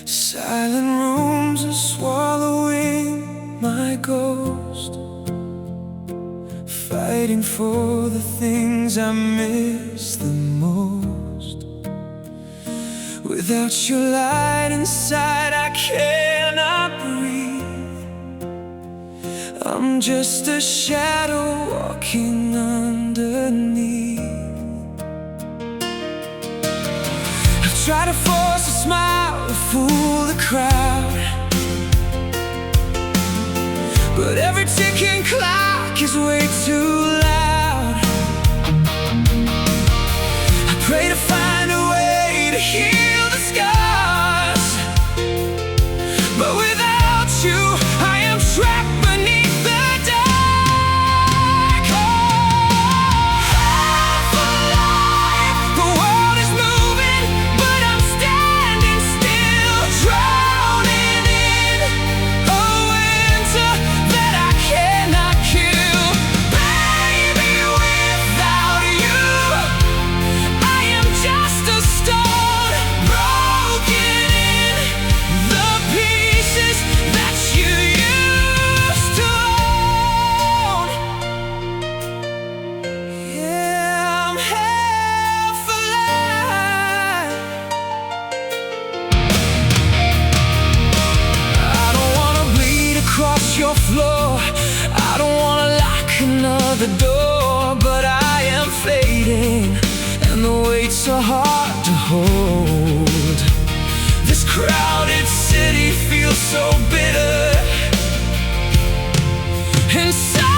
Silent rooms are swallowing my ghost, fighting for the things I miss the most. Without your light inside, I cannot breathe. I'm just a shadow walking underneath. I've tried to force a smile to fool the crowd, but every ticking clock is way too loud. I pray to find a way to heal the scars, but without you, I am trapped beneath the dark. Half alive, the world is moving, but I'm standing still, drowning in a winter that I cannot kill. Baby, without you, I am just a stone, broken in the pieces that you used to own. Yeah, I'm half alive. I don't wanna bleed across your floor, I don't wanna lock another door, but I am fading, and the weight's so hard to hold. This crowded city feels so bitter and so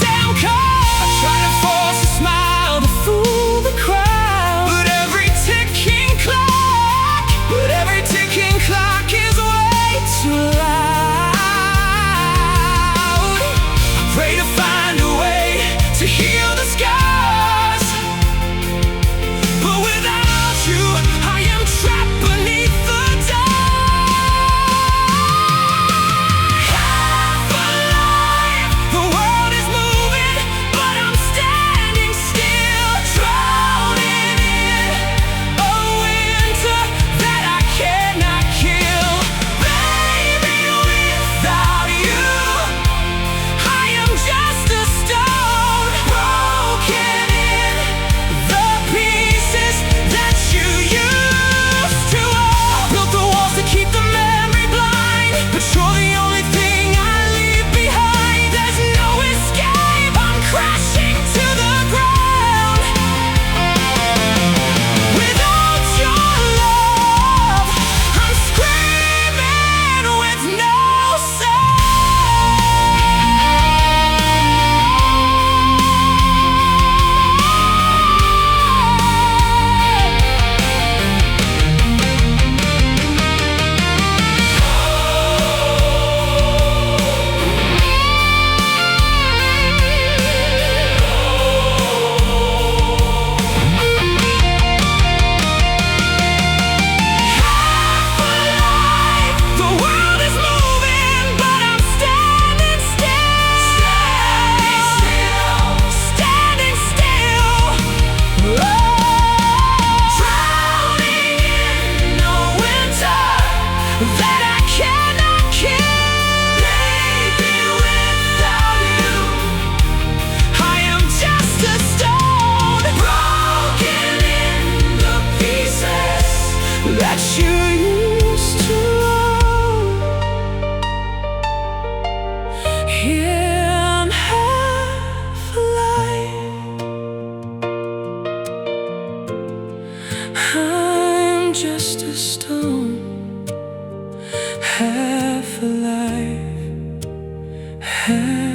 damn cold. I try to force a smile to fool the crowd, but every ticking clock is way too loud. I pray to find a way to heal the scars, but without you, I am trapped beneath the dark. Half alive, the world is moving, but I'm standing still, drowning in a winter that I cannot kill. Baby, without you, I am just a stone, broken in the pieces that you used to own. Built the walls to keep the memory blind, but you're the only thing I leave behind. There's no escape, I'm crashing to the ground. Without your love, I'm screaming with no the world is moving, but I'm standing still, standing still, drowning in a winter that I cannot kill. Baby, without you, I am just a stone, broken in the pieces that you used to own. Yeah, I'm half alive. I'm just a stone, half alive, half